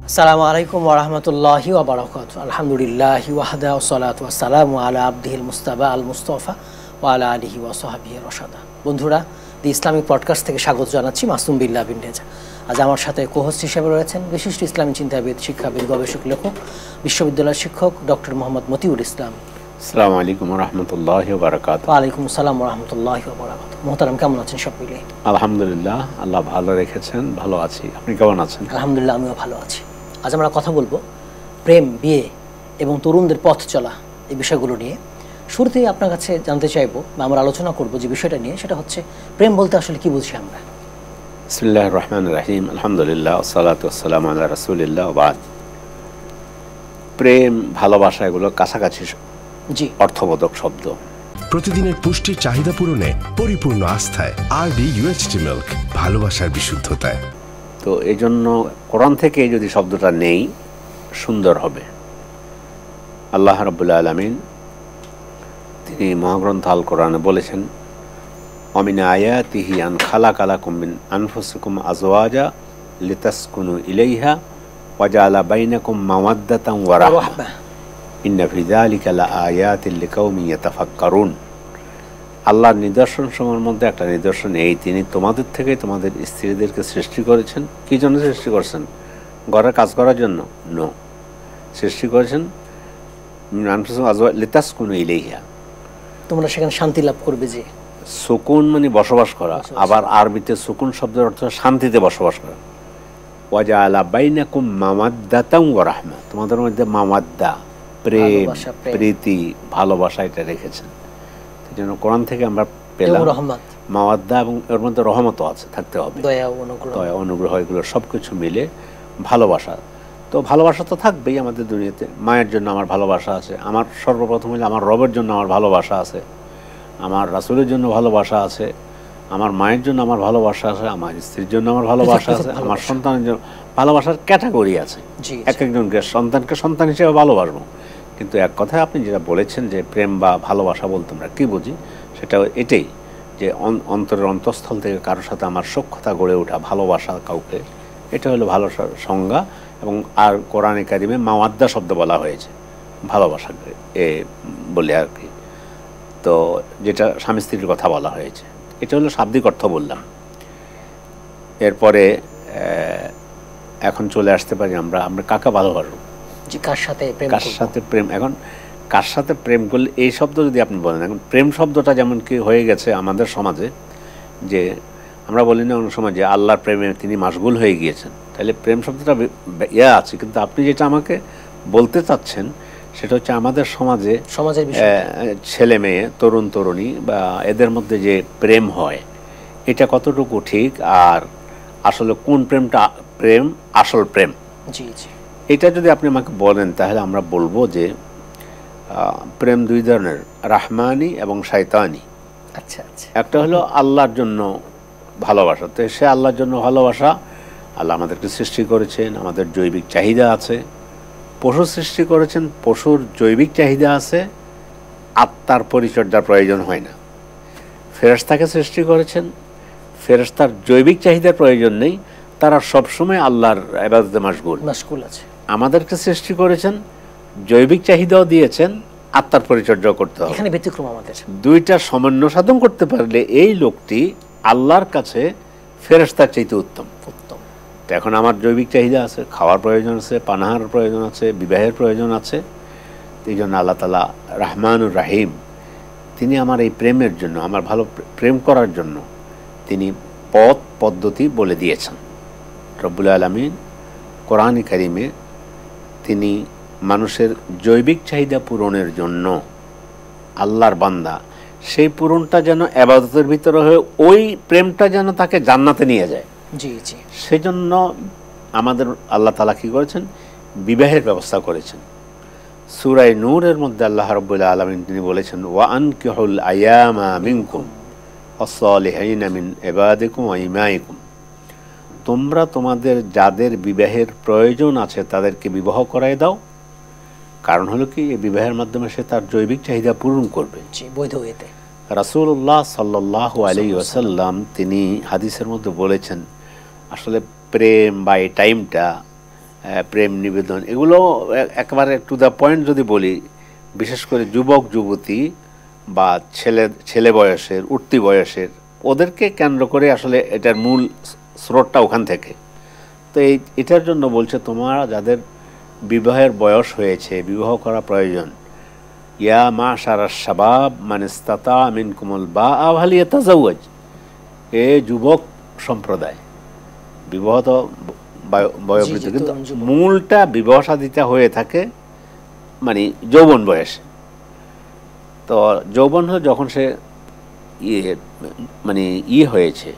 আসসালামু আলাইকুম ওয়া রাহমাতুল্লাহি ওয়া বারাকাতুহু। আলহামদুলিল্লাহি ওয়াহদা ওয়াসসালাতু ওয়াসসালামু আলা আবদিহিল মুস্তাবা আল মুস্তাফা ওয়া আলা আলিহি ওয়া সাহবিহি রাশাদা। বন্ধুরা, দি ইসলামিক পডকাস্ট থেকে স্বাগত জানাচ্ছি মাসুম বিল্লাহ বিন রেজা। আজ আমার সাথে কোহোস্ট হিসেবে রয়েছেন বিশিষ্ট ইসলামী চিন্তাবিদ, শিক্ষাবিদ, গবেষক, লেখক, বিশ্ববিদ্যালয়ের শিক্ষক ডক্টর মোহাম্মদ মতিউর ইসলাম। আসসালামু আলাইকুম ওয়া রাহমাতুল্লাহি ওয়া বারাকাতুহু। ওয়া আলাইকুম আসসালাম ওয়া রাহমাতুল্লাহি ওয়া বারাকাতুহু। মুহতারাম, কেমন আছেন সব মিলিয়ে? আলহামদুলিল্লাহ, আল্লাহ ভালো রেখেছেন, ভালো আছি। আপনি কেমন আছেন? আলহামদুলিল্লাহ, আমিও ভালো আছি। আজ আমরা কথা বলবো প্রেম, বিয়ে এবং তরুণদের পথ চলা, এই বিষয়গুলো নিয়ে। শুরুতেই আপনার কাছে জানতে চাইবো বা আমরা আলোচনা করব যে বিষয়টা নিয়ে, সেটা হচ্ছে প্রেম বলতে আসলে কি বুঝি আমরা? বিসমিল্লাহির রহমানির রহিম, আলহামদুলিল্লাহ, ওয়াসসালাতু ওয়াসসালামু আলা রাসূলিল্লাহ ওয়া বাদ। প্রেম, ভালোবাসা এগুলো কাছাকাছি অর্থবোধক শব্দ। প্রতিদিনের পুষ্টির চাহিদা পূরণে পরিপূর্ণ আস্থায় আরবি ইউএইচটি মিল্ক, ভালোবাসার বিশুদ্ধতায়। তো এই জন্য কোরআন থেকে যদি শব্দটা নেই, সুন্দর হবে। আল্লাহ রাব্বুল আলামিন তিনি মহাগ্রন্থ আল কোরআনে বলেছেন, অমিন আয়াতিহি আন খালাকা লাকুম মিন আনফুসিকুম আজওয়াজা লিতাসকুনু ইলাইহা ওয়া জাআলা বাইনাকুম মাওয়াদ্দাতান ওয়া রাহমা ইন্না ফি যালিকা লাআয়াতিন লিকাউমিন ইয়াতাফাক্কারুন। আল্লাহর নিদর্শনসমূহের মধ্যে একটা নিদর্শন এই, তিনি তোমাদের থেকে তোমাদের স্ত্রীদেরকে সৃষ্টি করেছেন। কি জন্য সৃষ্টি করেছেন? ঘরের কাজ করার জন্য? নো, সৃষ্টি করেছেন লিতাসকুনু ইলাইহা, তোমরা সেখানে শান্তি লাভ করবে। যে সুকুন মানে বসবাস করা, আবার আরবিতে সুকুন শব্দের অর্থ শান্তিতে বসবাস করা। ওয়া জাআলা বাইনাকুম মাওয়াদ্দাতান ওয়া রাহমা, তোমাদের মধ্যে মাওয়াদ্দা, প্রেম, প্রীতি, ভালোবাসা এটা রেখেছেন। যেন কোরআন থেকে আমরা পেলাম মাওয়াদ্দা, এবং এর মধ্যে রহমতও আছে, থাকতে হবে, দয়া অনুগ্রহ, এগুলো সবকিছু মিলে ভালোবাসা। তো ভালোবাসা তো থাকবেই আমাদের দুনিয়াতে। মায়ের জন্য আমার ভালোবাসা আছে, আমার সর্বপ্রথম হলে আমার রবের জন্য আমার ভালোবাসা আছে, আমার রাসূলের জন্য ভালোবাসা আছে, আমার মায়ের জন্য আমার ভালোবাসা আছে, আমার স্ত্রীর জন্য আমার ভালোবাসা আছে, আমার সন্তানের জন্য ভালোবাসার ক্যাটাগরি আছে। এক একজনকে সন্তানকে সন্তান হিসেবে ভালোবাসবো। কিন্তু এক কথায় আপনি যেটা বলেছেন যে প্রেম বা ভালোবাসা বলতে আমরা কী বুঝি, সেটা এটাই যে অন্তরের অন্তঃস্থল থেকে কারোর সাথে আমার সখ্যতা গড়ে ওঠা, ভালোবাসা কাউকে, এটা হলো ভালোবাসার সংজ্ঞা। এবং আর কোরআনে কারিমে মাওয়াদ্দা শব্দ বলা হয়েছে ভালোবাসাকে বলে আর কি। তো যেটা স্বামী স্ত্রীর কথা বলা হয়েছে, এটা হলো শাব্দিক অর্থ বললাম। এরপরে এখন চলে আসতে পারি আমরা কাকে ভালোবাসবো, কার সাথে প্রেম। এখন কার সাথে প্রেম করলে, এই শব্দ যদি আপনি বলেন, এখন প্রেম শব্দটা যেমন কি হয়ে গেছে আমাদের সমাজে, যে আমরা বলি না অনেক সময় যে আল্লাহর প্রেমে তিনি মাশগুল হয়ে গিয়েছেন। তাহলে প্রেম শব্দটা আছে, কিন্তু আপনি যেটা আমাকে বলতে চাচ্ছেন সেটা হচ্ছে আমাদের সমাজের ছেলে মেয়ে, তরুণ তরুণী বা এদের মধ্যে যে প্রেম হয়, এটা কতটুকু ঠিক, আর আসলে কোন প্রেমটা প্রেম, আসল প্রেম। এটা যদি আপনি আমাকে বলেন, তাহলে আমরা বলবো যে প্রেম দুই ধরনের, রাহমানি এবং শয়তানি। আচ্ছা আচ্ছা। একটা হলো আল্লাহর জন্য ভালোবাসা। তো সে আল্লাহর জন্য ভালোবাসা, আল্লাহ আমাদেরকে সৃষ্টি করেছেন, আমাদের জৈবিক চাহিদা আছে। পশু সৃষ্টি করেছেন, পশুর জৈবিক চাহিদা আছে, আত্মার পরিচর্যার প্রয়োজন হয় না। ফেরেশতাকে সৃষ্টি করেছেন, ফেরেশতার জৈবিক চাহিদার প্রয়োজন নেই, তারা সবসময় আল্লাহর ইবাদতে মাশগুল আছে। আমাদেরকে সৃষ্টি করেছেন, জৈবিক চাহিদাও দিয়েছেন, আত্মার পরিচর্যাও করতে হবে। এখানে ব্যতিক্রম আমাদের। দুইটা সমন্বয় সাধন করতে পারলে এই লোকটি আল্লাহর কাছে ফেরেশতার চাইতে উত্তম। তো এখন আমার জৈবিক চাহিদা আছে, খাওয়ার প্রয়োজন আছে, পানাহার প্রয়োজন আছে, বিবাহের প্রয়োজন আছে। এই জন্য আল্লাহ তাআলা রহমানুর রাহিম, তিনি আমার এই প্রেমের জন্য, আমার ভালো প্রেম করার জন্য তিনি পথ পদ্ধতি বলে দিয়েছেন। রব্বুল আলামিন কোরআনে কারিমে তিনি মানুষের জৈবিক চাহিদা পূরণের জন্য আল্লাহর বান্দা, সেই পূরণটা যেন ইবাদতের ভিতরে হয়ে ওই প্রেমটা যেন তাকে জান্নাতে নিয়ে যায়। সেজন্য আমাদের আল্লাহ তাআলা কি করেছেন, বিবাহের ব্যবস্থা করেছেন। সূরা নূরের মধ্যে আল্লাহ রাব্বুল আলামিন তিনি বলেছেন, ওয়া আনকিহুল আয়ামা মিনকুম ওয়াস-সালিহিনা মিন ইবাদিকুম ওয়া ইমাইকুম, তোমরা তোমাদের যাদের বিবাহের প্রয়োজন আছে তাদেরকে বিবাহ করায় দাও। কারণ হলো কি, এই বিবাহের মাধ্যমে সে তার জৈবিক চাহিদা পূরণ করবে বৈধ হতে। রাসূলুল্লাহ সাল্লাল্লাহু আলাইহি ওয়াসাল্লাম তিনি হাদিসের মধ্যে বলেছেন, আসলে প্রেম বা এই টাইমটা, প্রেম নিবেদন, এগুলো একেবারে টু দ্য পয়েন্ট যদি বলি, বিশেষ করে যুবক যুবতী বা ছেলে বয়সের, উঠতি বয়সের, ওদেরকে কেন্দ্র করে আসলে এটার মূল স্রোতটা ওখান থেকে। তো এটার জন্য বলছে তোমরা যাদের বিবাহের বয়স হয়েছে, বিবাহ করা প্রয়োজন, ইয়া মাশারাশ শাবাব মান ইসতাতা মিনকুমুল বাআ ফালিয়াতাজাওয়াজ, এ যুবক সম্প্রদায়। বিবাহ তো বয়োবৃদ্ধ, কিন্তু মূলটা বিবাহ শাদীটা হয়ে থাকে মানে যৌবন বয়সে। তো যৌবন যখন সে মানে হয়েছে,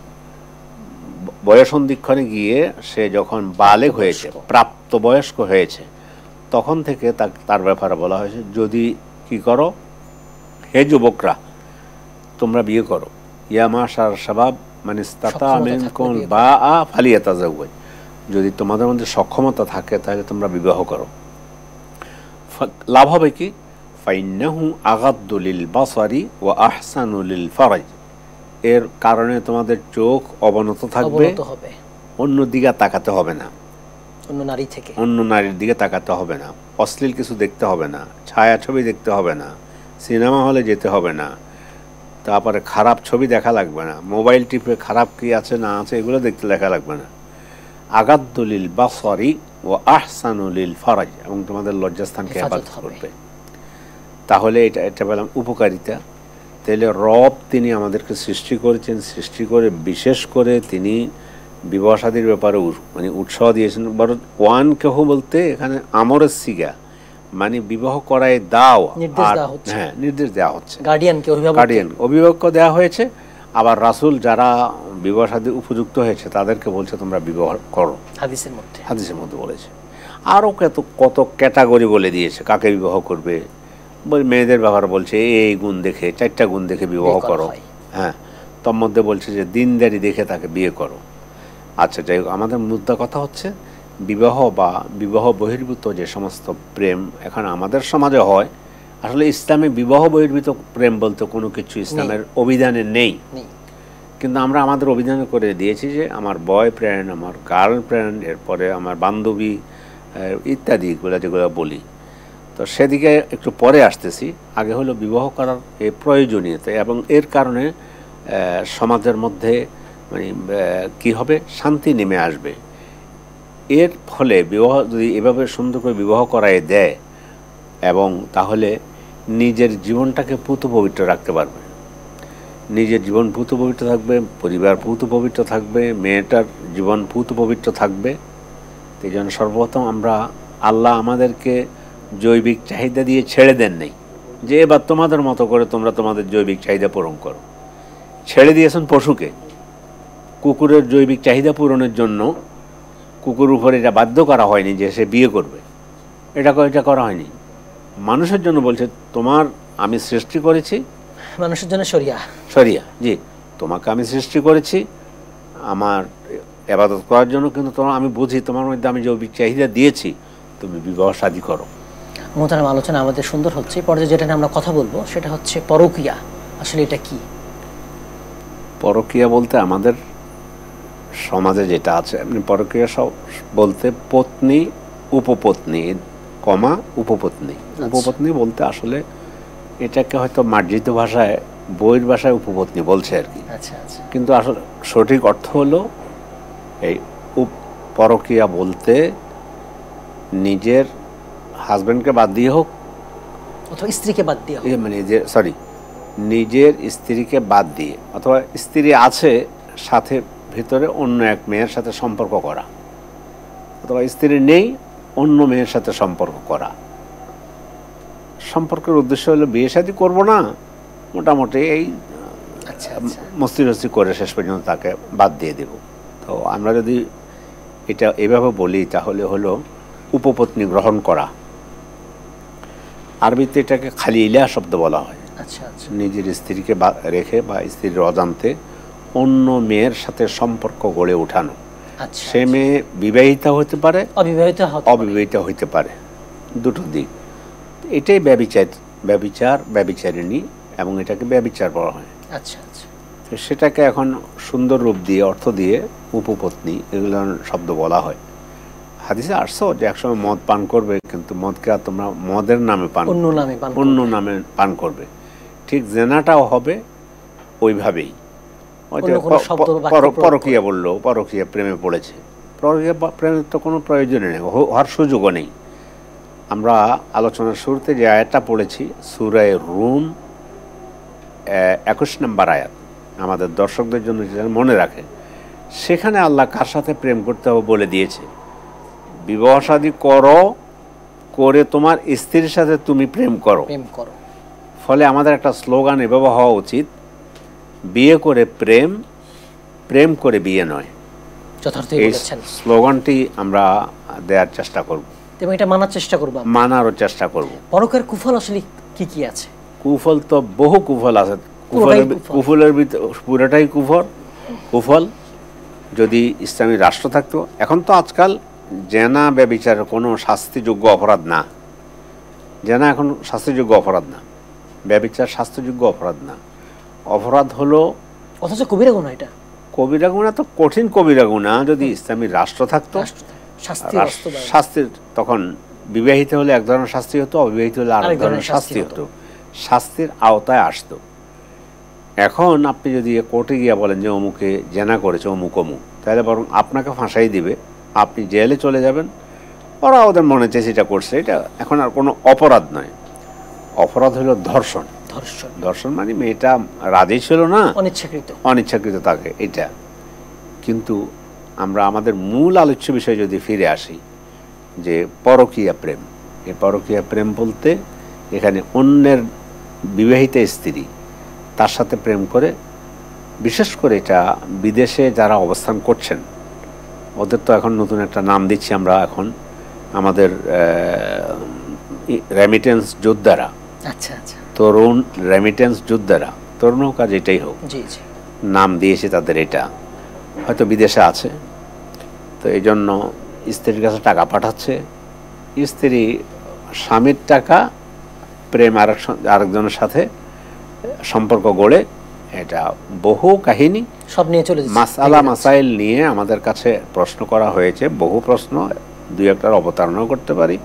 বয়সন্ধিক্ষণে গিয়ে সে যখন বালেগ হয়েছে, প্রাপ্তবয়স্ক হয়েছে, তখন থেকে তার ব্যাপারে বলা হয়েছে যদি কি করো, হে যুবকরা তোমরা বিয়ে করো, ইয়া মাশারাশ শাবাব মান ইসতাতা মিনকুম বাআ ফালিয়াতাজাওয়াজ, যদি তোমাদের মধ্যে সক্ষমতা থাকে তাহলে তোমরা বিবাহ করো। লাভ হবে কি, ফাইন্নাহু আগাদ্দু লিল বাসারি ওয়া আহসানু লিল ফারাজ, এর কারণে তোমাদের চোখ অবনত থাকবে, অন্য দিকে তাকাতে হবে না, অন্য নারীর দিকে তাকাতে হবে না, অশ্লীল কিছু দেখতে হবে না, ছায়া ছবি দেখতে হবে না, সিনেমা হলে যেতে হবে না, তারপরে খারাপ ছবি দেখা লাগবে না, মোবাইল টিপে খারাপ কি আছে না আছে এগুলো দেখতে দেখা লাগবে না। আগাদ্দু লিল বাসারি ও আহসানু লিল ফারাজ, এবং তোমাদের লজ্জাস্থানকে হেফাজত করবে। তাহলে এটা বললাম উপকারিতা। তাহলে রব তিনি আমাদেরকে সৃষ্টি করেছেন, সৃষ্টি করে বিশেষ করে তিনি বিবাহ শাদীর ব্যাপারে মানে উৎসাহ দিয়েছেন। বরং ওয়ান কেহ বলতে এখানে আমরের সিগা, মানে বিবাহ করায় দাও, হ্যাঁ নির্দেশ দেওয়া হচ্ছে, গার্ডিয়ান অভিভাবককে দেওয়া হয়েছে। আবার রাসূল যারা বিবাহ শাদী উপযুক্ত হয়েছে তাদেরকে বলছে তোমরা বিবাহ করো, হাদিসের মধ্যে বলেছে। আরও কত ক্যাটাগরি বলে দিয়েছে কাকে বিবাহ করবে। মেয়েদের ব্যাপারে বলছে এই গুণ দেখে, 4টা গুণ দেখে বিবাহ করো, হ্যাঁ, তোর মধ্যে বলছে যে দিনদারি দেখে তাকে বিয়ে করো। আচ্ছা, যাই হোক, আমাদের মুদ্রা কথা হচ্ছে বিবাহ বা বিবাহ বহির্ভূত যে সমস্ত প্রেম এখন আমাদের সমাজে হয়, আসলে ইসলামে বিবাহ বহির্ভূত প্রেম বলতে কোনো কিছু ইসলামের অভিধানে নেই। কিন্তু আমরা আমাদের অভিধানে করে দিয়েছি যে আমার বয়ফ্রেন্ড, আমার গার্লফ্রেন্ড, এরপরে আমার বান্ধবী ইত্যাদি যেগুলো বলি। তো সেদিকে একটু পরে আসতেছি। আগে হলো বিবাহ করার এই প্রয়োজনীয়তা, এবং এর কারণে সমাজের মধ্যে মানে কী হবে, শান্তি নেমে আসবে। এর ফলে বিবাহ যদি এভাবে সুন্দর করে বিবাহ করায় দেয়, এবং তাহলে নিজের জীবনটাকে পুত পবিত্র রাখতে পারবে, নিজের জীবন পুত পবিত্র থাকবে, পরিবার পুত পবিত্র থাকবে, মেয়েটার জীবন পুত পবিত্র থাকবে। এই জন্য সর্বপ্রথম আল্লাহ আমাদেরকে জৈবিক চাহিদা দিয়ে ছেড়ে দেন নাই যে এবার তোমাদের মতো করে তোমরা তোমাদের জৈবিক চাহিদা পূরণ করো। ছেড়ে দিয়েছেন পশুকে। কুকুরের জৈবিক চাহিদা পূরণের জন্য কুকুর উপরে এটা বাধ্য করা হয়নি যে সে বিয়ে করবে, এটা করা হয়নি। মানুষের জন্য বলছে আমি সৃষ্টি করেছি মানুষের জন্য শরিয়া, জি, তোমাকে আমি সৃষ্টি করেছি আমার ইবাদত করার জন্য, কিন্তু আমি বুঝি তোমার মধ্যে আমি জৈবিক চাহিদা দিয়েছি, তুমি বিবাহ শাদী করো। মোহতারাম, আলোচনা আমাদের সুন্দর হচ্ছে। পর্যায়ে যেটা নিয়ে আমরা কথা বলবো সেটা হচ্ছে পরকীয়া। আসলে এটা কি? পরকীয়া বলতে আমাদের সমাজে যেটা আছে, পরকীয়া বলতে পত্নী উপপত্নী উপপত্নী। উপপত্নী বলতে আসলে এটাকে হয়তো মার্জিত ভাষায়, বইয়ের ভাষায় উপপত্নী বলছে আর কি। কিন্তু আসলে সঠিক অর্থ হলো এই পরকীয়া বলতে নিজের হাজবেন্ডকে বাদ দিয়ে হোক অথবা স্ত্রীকে বাদ দিয়ে, মানে নিজের স্ত্রীকে বাদ দিয়ে, অথবা স্ত্রী আছে সাথে ভিতরে অন্য এক মেয়ের সাথে সম্পর্ক করা, অথবা স্ত্রী নেই অন্য মেয়ের সাথে সম্পর্ক করা। সম্পর্কের উদ্দেশ্য হলো বিয়ে শাদী করবো না, মোটামুটি এই মস্তি করে শেষ পর্যন্ত তাকে বাদ দিয়ে দেব। তো আমরা যদি এটা এভাবে বলি তাহলে হলো উপপত্নী গ্রহণ করা। আরবিতে এটাকে খালিলা শব্দ বলা হয়। নিজের স্ত্রীকে রেখে বা স্ত্রীর অজান্তে অন্য মেয়ের সাথে সম্পর্ক গড়ে ওঠানো। সে মেয়ে বিবাহিতা হতে পারে, অবিবাহিতা হইতে পারে, দুটো দিক। এটাই ব্যভিচারিণী, এবং এটাকে ব্যভিচার বলা হয়। তো সেটাকে এখন সুন্দর রূপ দিয়ে অর্থ দিয়ে উপপত্নী এগুলো শব্দ বলা হয়। হাদিসে আসছো যে একসময় মদ পান করবে, কিন্তু মদকে আর তোমরা মদের নামে অন্য নামে পান করবে। ঠিক জেনাটাও হবে ওইভাবেই। পরকীয়া বললো, পরকীয়া প্রেমে পড়েছে, পরকীয়া প্রেমের তো কোনো প্রয়োজনই নেই, হওয়ার সুযোগও নেই। আমরা আলোচনার শুরুতে যে আয়াতটা পড়েছি সূরা রুম 21 নম্বর আয়াত, আমাদের দর্শকদের জন্য যেন মনে রাখে, সেখানে আল্লাহ কার সাথে প্রেম করতে হবে বলে দিয়েছে। বিবাহ শাদী করে তোমার স্ত্রীর সাথে তুমি প্রেম করো। ফলে আমাদের একটা স্লোগান এভাবে হওয়া উচিত, বিয়ে করে প্রেম, প্রেম করে বিয়ে নয়। এই স্লোগানটি আমরা দেওয়ার চেষ্টা করব এবং এটা মানারও চেষ্টা করব। পরকের কুফল আসলে কি কি আছে? কুফল তো বহু কুফল আছে। কুফলের ভিতরে পুরোটাই কুফল। যদি ইসলামী রাষ্ট্র থাকতো, এখন তো আজকাল জেনা ব্যভিচারের কোনো শাস্তিযোগ্য অপরাধ না। জেনা এখন শাস্তিযোগ্য অপরাধ না, ব্যভিচার শাস্তিযোগ্য অপরাধ না। অপরাধ হলো, অথচ কবিরা গুনাহ। এটা কবিরা গুনাহ তো কঠিন কবিরা গুনাহ। যদি ইসলামী রাষ্ট্র থাকতো, শাস্তির তখন বিবাহিত হলে এক ধরনের শাস্তি হতো, অবিবাহিত হলে আরেক ধরনের শাস্তি হতো, শাস্তির আওতায় আসতো। এখন আপনি যদি কোর্টে গিয়ে বলেন যে অমুকে জেনা করেছে অমুক, তাহলে বরং আপনাকে ফাঁসাই দিবে, আপনি জেলে চলে যাবেন। ওরা ওদের মনে চেয়েছে এটা করছে, এটা এখন আর কোনো অপরাধ নয়। অপরাধ হলো ধর্ষণ। ধর্ষণ মানে মেয়েটা রাজি ছিল না, অনিচ্ছাকৃত তাকে, এটা। কিন্তু আমরা আমাদের মূল আলোচ্য বিষয় যদি ফিরে আসি, যে পরকীয়া প্রেম, এই পরকীয়া প্রেম বলতে এখানে অন্যের বিবাহিত স্ত্রী তার সাথে প্রেম করে, বিশেষ করে এটা বিদেশে যারা অবস্থান করছেন, ওদের তো এখন নতুন একটা নাম দিচ্ছি আমরা এখন, আমাদের রেমিটেন্স যোদ্ধারা। তরুণ রেমিটেন্স যোদ্ধারা, তরুণ হোক আর যেটাই হোক, নাম দিয়েছে তাদের। এটা হয়তো বিদেশে আছে, তো এই জন্য স্ত্রীর কাছে টাকা পাঠাচ্ছে, স্ত্রী স্বামীর টাকা প্রেম আরেকজনের সাথে সম্পর্ক গড়ে, এটা বহু কাহিনী সব নিয়ে চলে মাসাইল নিয়ে আমাদের কাছে প্রশ্ন করা হয়েছে, বহু প্রশ্ন। দুই একটার অবতারণাও করতে পারি,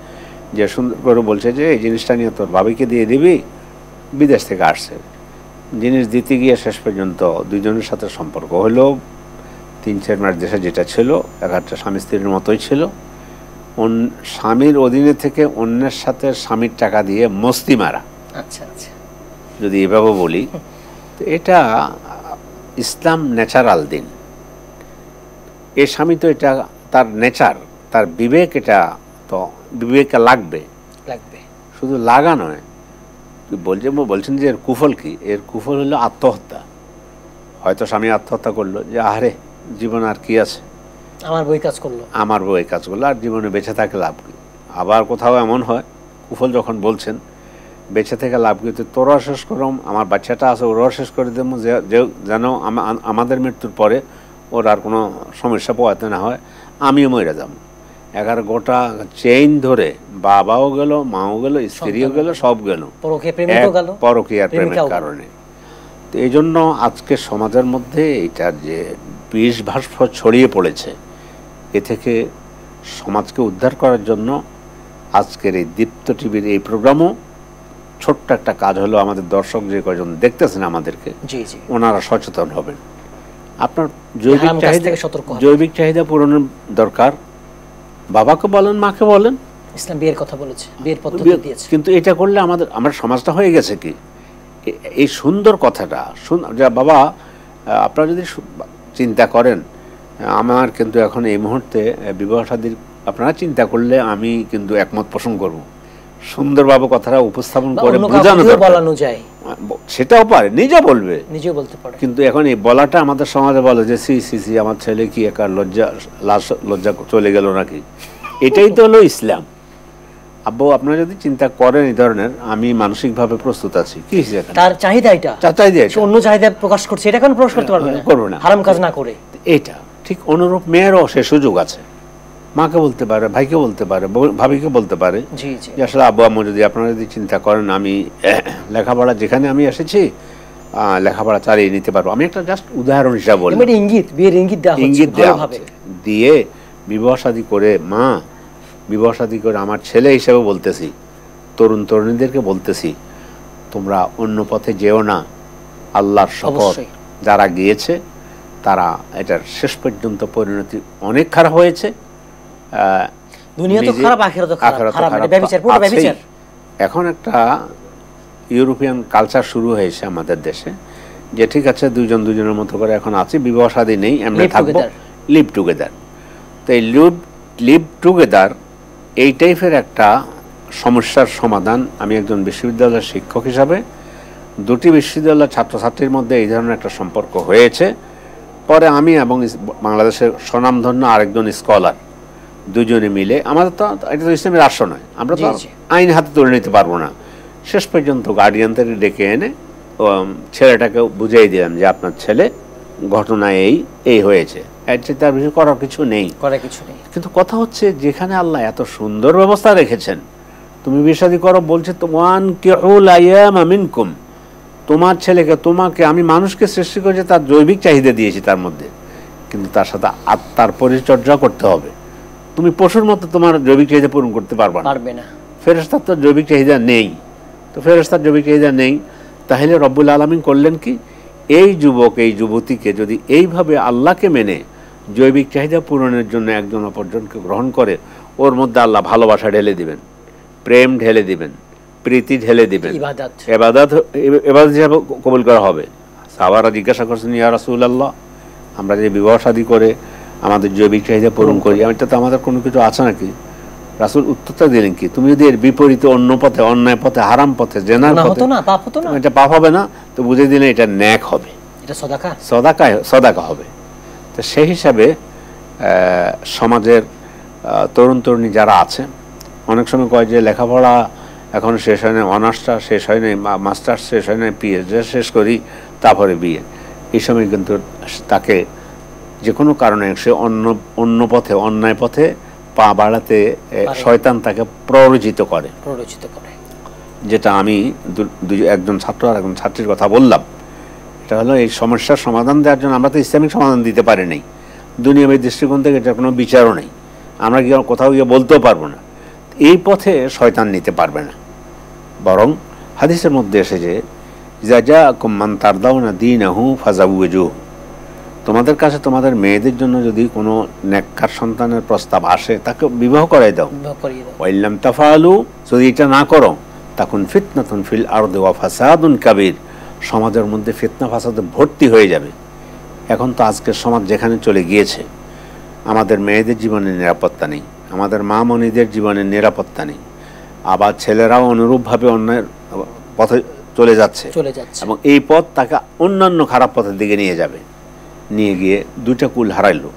যে সুন্দর করে বলছে যে এই জিনিসটা নিয়ে তোর ভাবিকে দিয়ে দিবি, বিদেশ থেকে আসছে। জিনিস দিতে গিয়ে শেষ পর্যন্ত দুইজনের সাথে সম্পর্ক হলো 3-4 মাস দেশে যেটা ছিল, একটা স্বামী স্ত্রীর মতোই ছিল। স্বামীর অধীনে থেকে অন্যের সাথে স্বামীর টাকা দিয়ে মস্তি মারা, যদি এভাবে বলি। তো এটা ইসলাম ন্যাচারাল দিন। এই স্বামী তো এটা তার নেচার, তার বিবেক, এটা তো বিবেকে লাগবে। শুধু লাগা নয়, বলছেন যে এর কুফল কি? এর কুফল হলো আত্মহত্যা। হয়তো স্বামী আত্মহত্যা করলো যে আরে জীবন আর কি আছে, আমার বই কাজ করলো, আর জীবনে বেঁচে থাকে লাভ কি? আবার কোথাও এমন হয়, কুফল যখন বলছেন বেঁচে থেকে লাভ কি, তোরা শেষ করম, আমার বাচ্চাটা আছে ওরাও শেষ করে দেবো, যেন আমাদের মৃত্যুর পরে ওর আর কোনো সমস্যা পোয়াতে না হয়, আমিও মরে যাব। 11 গোটা চেইন ধরে বাবাও গেল, মাও গেল, স্ত্রীও গেল, সব গেল পরকীয়ার প্রেমের কারণে। তো এই জন্য আজকে সমাজের মধ্যে এটার যে বিষ ভাস্প ছড়িয়ে পড়েছে, এ থেকে সমাজকে উদ্ধার করার জন্য আজকের এই দীপ্ত টিভির এই প্রোগ্রামও ছোট্ট একটা কাজ হলো। আমাদের দর্শক যে কয়জন দেখতেছেন আমাদেরকে, ওনারা সচেতন হবেন। আপনার জৈবিক চাহিদা পূরণের দরকার, বাবাকে বলেন, মাকে বলেন, ইসলাম বিয়ের কথা বলেছে, বিয়ের পদ্ধতি দিয়েছে। কিন্তু এটা করলে আমার সমাজটা হয়ে গেছে কি, এই সুন্দর কথাটা যা বাবা, আপনারা যদি চিন্তা করেন, আমার কিন্তু এখন এই মুহূর্তে বিবাহ শাদীর আপনারা চিন্তা করলে আমি কিন্তু একমত পোষণ করব। সুন্দরভাবে কথাটা উপস্থাপন করে বোঝানো যায়, সেটাও পারে, নিজে বলতে পারে। কিন্তু এখন এই বলাটা আমাদের সমাজে বলে যে সি আমার ছেলে কি একা লজ্জা চলে গেল নাকি। এটাই তো হলো ইসলাম। আব্বু আপনারা যদি চিন্তা করেন এই ধরনের, আমি মানসিকভাবে প্রস্তুত আছি। কি তার চাহিদা, অন্য চাহিদা প্রকাশ করছে, এটা কেন প্রকাশ করতে পারবে না? করবে না, হারাম কাজ না করে। এটা ঠিক অনুরূপ মেয়েরও সে সুযোগ আছে, মাকে বলতে পারে, ভাইকে বলতে পারে, ভাবিকে বলতে পারে যে আসলে আব্বু আম্মু যদি আপনারা যদি চিন্তা করেন, আমি লেখাপড়া যেখানে আমি এসেছি লেখাপড়া চালিয়ে নিতে পারবো। আমি একটা জাস্ট উদাহরণ হিসাবে বলি, ইঙ্গিত, বিয়ের ইঙ্গিত দেওয়া হচ্ছে, ইঙ্গিত দেওয়া ভালোভাবে। দিয়ে বিবাহ শাদী করে, মা বিবাহ শাদী করে আমার ছেলে হিসেবে বলতেছি, তরুণ তরুণীদেরকে বলতেছি, তোমরা অন্য পথে যেও না। আল্লাহর শপথ, অবশ্যই। যারা গিয়েছে তারা এটার শেষ পর্যন্ত পরিণতি অনেক খারাপ হয়েছে। দুনিয়া তো খারাপ, আখিরাত তো খারাপ, খারাপ মানে ব্যভিচার, পুরো ব্যভিচার। এখন একটা ইউরোপিয়ান কালচার শুরু হয়েছে আমাদের দেশে, যে ঠিক আছে দুইজন দুজনের মতো করে এখন আছি, বিবাহ শাদী নেই, আমরা থাকবো লিভ টুগেদার। তো এই লিভ টুগেদার এই টাইপের একটা সমস্যার সমাধান আমি একজন বিশ্ববিদ্যালয়ের শিক্ষক হিসাবে, দুটি বিশ্ববিদ্যালয়ের ছাত্রছাত্রীর মধ্যে এই ধরনের একটা সম্পর্ক হয়েছে। পরে আমি এবং বাংলাদেশের স্বনামধন্য আরেকজন স্কলার দুজনে মিলে, আমাদের তো এটা তো ইসলামের রাষ্ট্র নয়, আমরা তো আইন হাতে তুলে নিতে পারবো না, শেষ পর্যন্ত গার্ডিয়ানদের ডেকে এনে ছেলেটাকে বুঝিয়ে দিলাম যে আপনার ছেলে ঘটনা এই হয়েছে, এর চেয়ে তার বেশি করার কিছু নেই। কিন্তু কথা হচ্ছে যেখানে আল্লাহ এত সুন্দর ব্যবস্থা রেখেছেন, তুমি বিয়ে শাদী করো বলছে, তোমার ছেলেকে, তোমাকে, আমি মানুষকে সৃষ্টি করেছি, তার জৈবিক চাহিদা দিয়েছি তার মধ্যে, কিন্তু তার সাথে আত্মার পরিচর্যা করতে হবে। তুমি পশুর মতো তোমার জৈবিক চাহিদা পূরণ করতে পারবে না। ফেরেশতার তো জৈবিক চাহিদা নেই, তো ফেরেশতার জৈবিক চাহিদা নেই, তাহলে রব্বুল আলামিন করলেন কি, এই যুবক এই যুবতীকে যদি এইভাবে আল্লাহকে মেনে জৈবিক চাহিদা পূরণের জন্য একজন অপরজনকে গ্রহণ করে, ওর মধ্যে আল্লাহ ভালোবাসা ঢেলে দিবেন, প্রেম ঢেলে দিবেন, প্রীতি ঢেলে দিবেন, ইবাদত হিসাবে কবুল করা হবে। সাহাবারা জিজ্ঞাসা করছেন, ইয়া রাসূলুল্লাহ, আমরা যে বিবাহ শাদী করে আমাদের জৈবিক চাহিদা পূরণ করি, এটা তো আমাদের কোনো কিছু আছে নাকি? রাসূল উত্তরটা দিলেন কি, তুমি যদি এর বিপরীতে অন্য পথে, অন্যায় পথে, হারাম পথে, জেনার পথে, এটা পাপ হবে না, তো বুঝে দিলে এটা নেক হবে, এটা সদাকা হবে। তো সেই হিসাবে সমাজের তরুণ তরুণী যারা আছে, অনেক সময় কয় যে লেখাপড়া এখন শেষ হয় না, অনার্সটা শেষ হয় নাই, মাস্টার্স শেষ হয় না, পিএইচডি শেষ করি তারপরে বিয়ে। এই সময় কিন্তু তাকে যে কোনো কারণে সে অন্য পথে, অন্যায় পথে পা বাড়াতে শয়তান তাকে প্ররোচিত করে। যেটা আমি একজন ছাত্র আর একজন ছাত্রীর কথা বললাম, এটা হলো এই সমস্যার সমাধান দেওয়ার জন্য আমরা তো ইসলামিক সমাধান দিতে পারি নাই, দুনিয়াবী দৃষ্টিকোণ থেকে এটার কোনো বিচারও নেই, আমরা গিয়ে কোথাও গিয়ে বলতেও পারবো না, এই পথে শয়তান নিতে পারবে না। বরং হাদিসের মধ্যে এসেছে, ইযা জাআকুম মান তারদাউনা দীনাহু ফাযাওয়িজুহু, তোমাদের কাছে তোমাদের মেয়েদের জন্য যদি কোনো নেককার সন্তানের প্রস্তাব আসে, তাকে বিবাহ করাই দাও। ওয়াইল্লাম তাফআলু, যদি এটা না করো, তখন ফিতনাতুন ফিল আরদি ওয়া ফাসাদুন কাবীর, সমাজের মধ্যে ফিতনা ফাসাদে ভর্তি হয়ে যাবে। এখন তো আজকের সমাজ যেখানে চলে গিয়েছে, আমাদের মেয়েদের জীবনে নিরাপত্তা নেই, আমাদের মা মনিদের জীবনে নিরাপত্তা নেই, আবার ছেলেরাও অনুরূপভাবে অন্যের পথে চলে যাচ্ছে এবং এই পথ তাকে অন্যান্য খারাপ পথের দিকে নিয়ে যাবে। নিয়ে গিয়ে দুইটা কুল হারাইলো।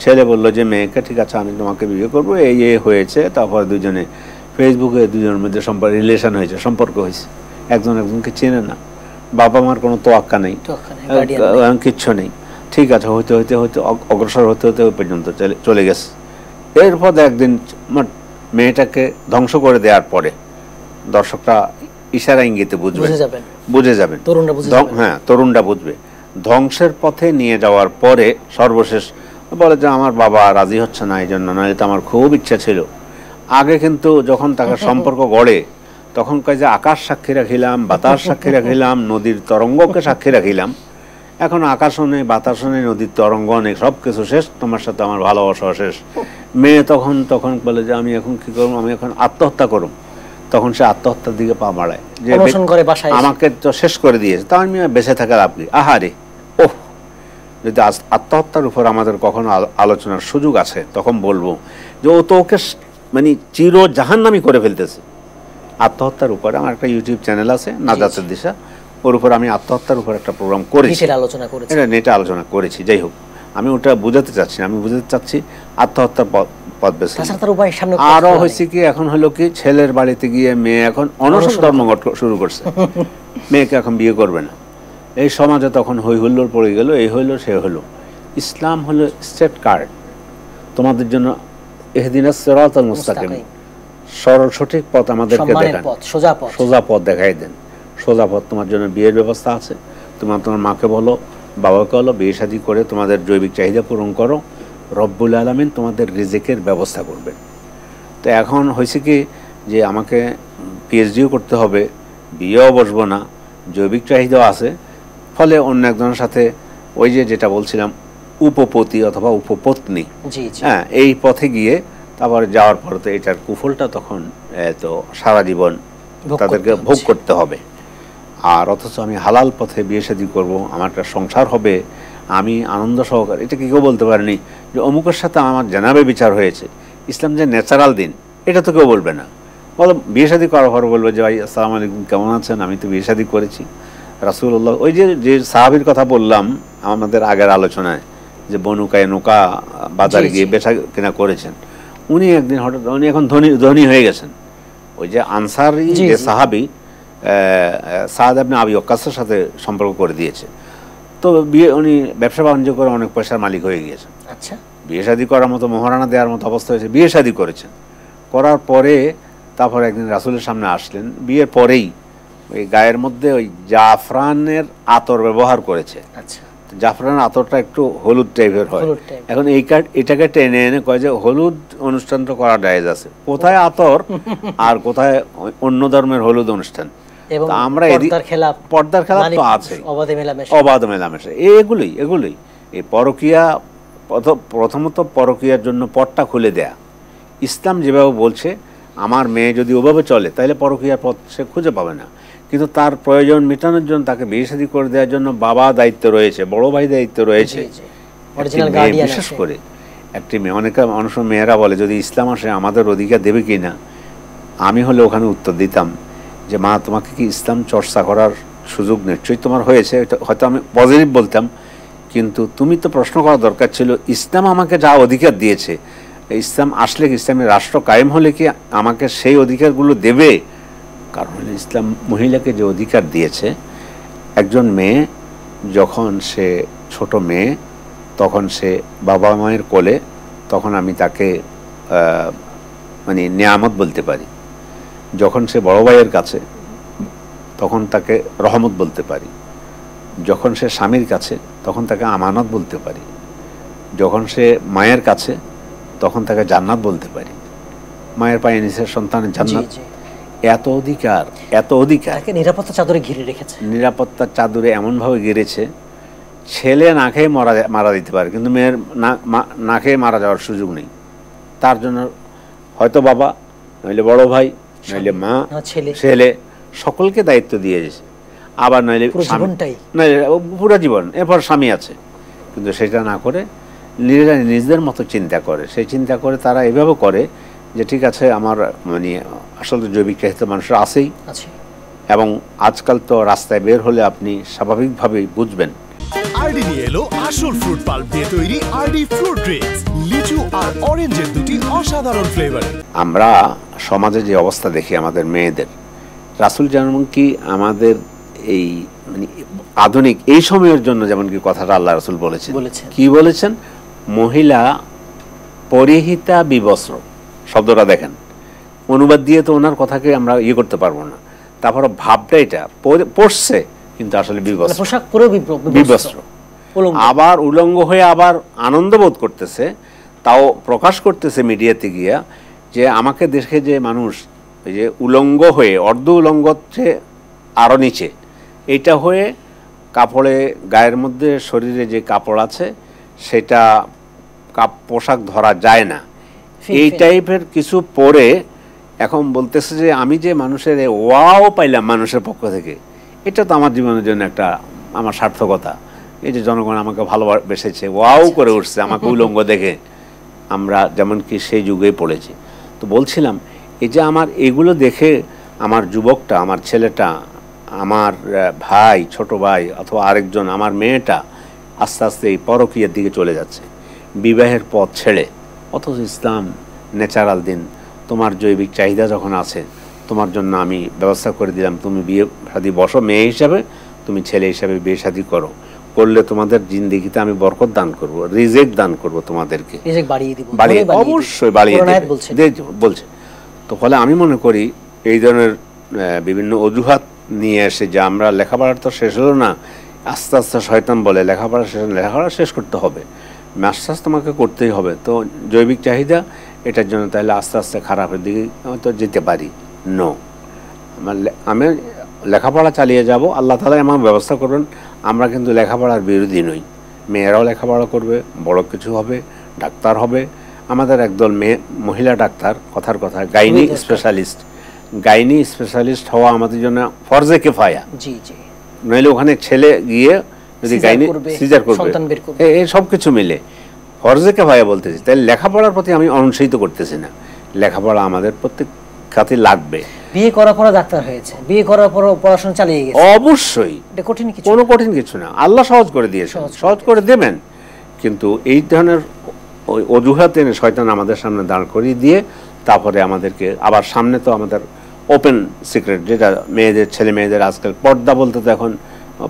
ছেলে বললো যে মেয়েকে, ঠিক আছে আমি তোমাকে বিয়ে করবো, এই হয়েছে। তারপর দুজনে ফেসবুকে দুজনের মধ্যে রিলেশন হয়েছে, সম্পর্ক হয়েছে, একজন একজনকে চেনে না, বাবা মার কোনো তোয়াক্কা নেই, কিচ্ছু নেই। ঠিক আছে, হইতে হইতে হইতে অগ্রসর হতে হতে ওই পর্যন্ত চলে গেছে। এরপর একদিন মেয়েটাকে ধ্বংস করে দেওয়ার পরে দর্শকরা ইশারা ইঙ্গিতে বুঝে যাবেন, হ্যাঁ তরুণরা বুঝবে। ধ্বংসের পথে নিয়ে যাওয়ার পরে সর্বশেষ বলে যে আমার বাবা রাজি হচ্ছে না, এই জন্য, নয় তো আমার খুব ইচ্ছা ছিল। আগে কিন্তু যখন তাকে সম্পর্ক গড়ে তখন কয় যে আকাশ সাক্ষী রাখিলাম, বাতাস সাক্ষী রাখিলাম, নদীর তরঙ্গকে সাক্ষী রাখিলাম। এখন আকাশও নেই, বাতাসও নেই, নদীর তরঙ্গ নেই, সব কিছু শেষ, তোমার সাথে আমার ভালোবাসা শেষ। মেয়ে তখন বলে যে আমি এখন কি করবো, আমি এখন আত্মহত্যা করব। তখন সে আত্মহত্যার দিকে পা বাড়ায় যে আমাকে তো শেষ করে দিয়েছে, তা আমি বেঁচে থাকার আপনি আহারে। ওহ, যদি আত্মহত্যার উপর আমাদের কখনো আলোচনার সুযোগ আছে তখন বলবো যে ও তো ওকে মানে চির জাহান্নামী করে ফেলতেছে। আত্মহত্যার উপরে আমার একটা ইউটিউব চ্যানেল আছে, নাজাতের দিশা, ওর উপর আমি আত্মহত্যার উপর একটা প্রোগ্রাম করেছি, এটা নেটে আলোচনা করেছি। যাই হোক, আমি ওটা বুঝাতে চাচ্ছি, আমি বুঝাতে চাচ্ছি আত্মহত্যার পথ বেছে। আরো হয়েছে কি, এখন হলো কি, ছেলের বাড়িতে গিয়ে মেয়ে এখন অনশন ধর্মঘট শুরু করছে, মেয়েকে এখন বিয়ে করবে না। এই সমাজে তখন হই হুল্লোড় পড়ে গেল, এই হইলো সে হলো। ইসলাম হলো স্ট্রেট কার্ড তোমাদের জন্য, ইহদিনাস সিরাতাল মুস্তাকিম, সরল সঠিক পথ আমাদেরকে দেখান, সোজা পথ দেখাই দেন, সোজা পথ। তোমার জন্য বিয়ের ব্যবস্থা আছে, তোমার মাকে বলো, বাবাকে বলো, বিয়ে শাদী করে তোমাদের জৈবিক চাহিদা পূরণ করো, রব্বুল আলামিন তোমাদের রিজিকের ব্যবস্থা করবেন। তো এখন হয়েছে কি যে আমাকে পিএইচডিও করতে হবে, বিয়েও বসবো না, জৈবিক চাহিদাও আছে, ফলে অন্য একজনের সাথে ওই যেটা বলছিলাম উপপতি অথবা উপপত্নী, হ্যাঁ, এই পথে গিয়ে তারপরে যাওয়ার পরে তো এটার কুফলটা তখন তো সারা জীবন তাদেরকে ভোগ করতে হবে। আর অথচ আমি হালাল পথে বিয়ে শাদী করবো, আমার একটা সংসার হবে, আমি আনন্দ সহকারে, এটা কি কেউ বলতে পারেনি যে অমুকের সাথে আমার জানাবে বিচার হয়েছে। ইসলাম যে ন্যাচারাল দিন এটা তো কেউ বলবে না। বলো বিয়ে শাদী করার পর বলবো যে ভাই আসসালামু আলাইকুম, কেমন আছেন, আমি তো বিয়ে শাদী করেছি। রাসূলুল্লাহ ওই যে সাহাবীর কথা বললাম আমাদের আগের আলোচনায়, যে বনু কায়নুকা বাজারে গিয়ে বেচা কেনা করেছেন, উনি একদিন হঠাৎ, উনি এখন ধনী হয়ে গেছেন। ওই যে আনসারি যে সাহাবী সাদ ইবনে আবি ওয়াক্কাসের সাথে সম্পর্ক করে দিয়েছে, তো বিয়ে উনি ব্যবসা বাণিজ্য করে অনেক পয়সার মালিক হয়ে গিয়েছেন। আচ্ছা, বিয়ে শাদী করার মতো মোহরানা দেওয়ার মতো অবস্থা হয়েছে, বিয়ে শাদী করেছেন। করার পরে তারপর একদিন রাসূলের সামনে আসলেন, বিয়ের পরেই ওই গায়ের মধ্যে ওই জাফরানের আতর ব্যবহার করেছে। আচ্ছা, জাফরানের আতরটা একটু হলুদ টাইপের হয়। এখন এটাকে টেনে এনে কয় যে হলুদ অনুষ্ঠানটা করা জায়েজ আছে। কোথায় আতর আর কোথায় অন্য ধর্মের হলুদ অনুষ্ঠান? আমরা পর্দার খেলাপ তো আছে, অবাধ মেলামেশা, এগুলোই এই পরকীয়া। প্রথমত পরকীয়ার জন্য পথটা খুলে দেয়া। ইসলাম যেভাবে বলছে আমার মেয়ে যদি ওভাবে চলে তাহলে পরকীয়ার পথ সে খুঁজে পাবে না, কিন্তু তার প্রয়োজন মেটানোর জন্য তাকে বিয়ে শাদী করে দেওয়ার জন্য বাবা দায়িত্ব রয়েছে, বড় ভাই দায়িত্ব রয়েছে। বিশেষ করে একটি মেয়ে, অনেক মেয়েরা বলে যদি ইসলাম আসে আমাদের অধিকার দেবে কি না। আমি হলে ওখানে উত্তর দিতাম যে মা, তোমাকে কি ইসলাম চর্চা করার সুযোগ নিশ্চয়ই তোমার হয়েছে, হয়তো আমি পজিটিভ বলতাম, কিন্তু তুমি তো প্রশ্ন করা দরকার ছিল ইসলাম আমাকে যা অধিকার দিয়েছে, ইসলাম আসলে কি, ইসলামের রাষ্ট্র কায়েম হলে কি আমাকে সেই অধিকারগুলো দেবে? কারণ ইসলাম মহিলাকে যে অধিকার দিয়েছে, একজন মেয়ে যখন সে ছোট মেয়ে তখন সে বাবা মায়ের কোলে, তখন আমি তাকে মানে নিয়ামত বলতে পারি। যখন সে বড় ভাইয়ের কাছে তখন তাকে রহমত বলতে পারি। যখন সে স্বামীর কাছে তখন তাকে আমানত বলতে পারি। যখন সে মায়ের কাছে তখন তাকে জান্নাত বলতে পারি। মায়ের পায়ে নিচের সন্তানের জান্নাত। এত অধিকার, এত অধিকার নিরাপত্তা চাদরে ঘিরে রেখেছে। নিরাপত্তার চাদরে এমনভাবে ঘিরেছে, ছেলে না খেয়ে মারা দিতে পারে, কিন্তু মেয়ের না খেয়ে মারা যাওয়ার সুযোগ নেই। তার জন্য হয়তো বাবা, নইলে বড় ভাই, নইলে মা, ছেলে, সকলকে দায়িত্ব দিয়েছে। আবার নইলে পুরো জীবন, এরপর স্বামী আছে, কিন্তু সেটা না করে নিজেরা নিজেদের মতো চিন্তা করে। সেই চিন্তা করে তারা এভাবে করে যে ঠিক আছে আমার মানে আসলে জৈবিক চাহিদা মানুষের আছেই, এবং আজকাল তো রাস্তায় বের হলে আপনি স্বাভাবিকভাবেই বুঝবেন। আরডি নিয়ে এলো আসল ফ্রুট পাল্প দিয়ে তৈরি আরডি ফ্রুট ড্রিঙ্কস, লিচু আর অরেঞ্জের দুটি অসাধারণ ফ্লেভার। আমরা সমাজে যে অবস্থা দেখি আমাদের মেয়েদের, রাসূল যেমন কি আমাদের এই মানে আধুনিক এই সময়ের জন্য যেমন কি কথাটা আল্লাহ রাসূল বলেছেন, কি বলেছেন? মহিলা পরিহিতা বিবস্ত্র শব্দটা দেখেন, অনুবাদ দিয়ে তো ওনার কথাকে আমরা করতে পারবো না। তারপর ভাবটা এটা পড়ছে কিন্তু আসলে বিবস্ত্র, আবার উলঙ্গ হয়ে আবার আনন্দ বোধ করতেছে, তাও প্রকাশ করতেছে মিডিয়াতে গিয়া যে আমাকে দেখে যে মানুষ এই যে উলঙ্গ হয়ে, অর্ধ উলঙ্গ হচ্ছে আরো নিচে, এইটা হয়ে কাপড়ে গায়ের মধ্যে শরীরে যে কাপড় আছে সেটা পোশাক ধরা যায় না, এই টাইপের কিছু পরে এখন বলতেছে যে আমি যে মানুষের ওয়াও পাইলাম মানুষের পক্ষ থেকে, এটা তো আমার জীবনের জন্য একটা আমার সার্থকতা। এই যে জনগণ আমাকে ভালোবেসেছে, ওয়াও করে উঠছে আমাকে উলঙ্গ দেখে। আমরা যেমন কি সেই যুগে পড়েছি। তো বলছিলাম এই যে আমার এগুলো দেখে আমার যুবকটা, আমার ছেলেটা, আমার ভাই, ছোট ভাই অথবা আরেকজন, আমার মেয়েটা আস্তে আস্তে এই পরকীয়ার দিকে চলে যাচ্ছে, বিবাহের পথ ছেড়ে। অথচ ইসলাম ন্যাচারাল দিন, তোমার জৈবিক চাহিদা যখন আছে তোমার জন্য আমি ব্যবস্থা করে দিলাম, তুমি বিয়ে শাদী বসো, মেয়ে হিসাবে তুমি ছেলে হিসাবে বিয়ে শাদী করলে তোমাদের জিন্দেগিতে আমি বরকত দান করব, রিজিক দান করব, তোমাদেরকে অবশ্যই বাড়িয়ে বলছে। তো ফলে আমি মনে করি এই ধরনের বিভিন্ন অজুহাত নিয়ে এসে যে আমরা লেখাপড়ার তো শেষ হলো না, আস্তে আস্তে শয়তান বলে লেখাপড়া শেষ করতে হবে, মাস্টার্স তোমাকে করতেই হবে। তো জৈবিক চাহিদা এটার জন্য তাহলে আস্তে আস্তে খারাপের দিকে হয়তো যেতে পারি। নো, আমি লেখাপড়া চালিয়ে যাব, আল্লাহ তাআলা এমন ব্যবস্থা করবেন। আমরা কিন্তু লেখাপড়ার বিরোধী নই, মেয়েরাও লেখাপড়া করবে, বড় কিছু হবে, ডাক্তার হবে। আমাদের একদল মহিলা ডাক্তার, কথার কথা গাইনি স্পেশালিস্ট হওয়া আমাদের জন্য ফরজে কিফায়া। জি জি, নইলে ওখানে ছেলে গিয়ে যদি গাইনি সিজার করবে, এই সব কিছু মিলে ফরজে কিফায়া বলতেছি। তাই লেখাপড়ার প্রতি আমি অনুৎসাহিত করতেছি না, লেখাপড়া আমাদের প্রত্যেক খাতে লাগবে। বিয়ে করার পর ডাক্তার হয়েছে, বিয়ে করার পর পড়াশোনা চালিয়ে গেছে, অবশ্যই এটা কঠিন কিছু, কোনো কঠিন কিছু না, আল্লাহ সহজ করে দিয়েছেন, সহজ করে দেবেন। কিন্তু এই ধরনের ওই অজুহাত এনে শয়তান আমাদের সামনে দাঁড় করিয়ে দিয়ে তারপরে আমাদেরকে আবার সামনে তো আমাদের ওপেন সিক্রেট, যেটা ছেলে মেয়েদের আজকাল পর্দা বলতে, তো এখন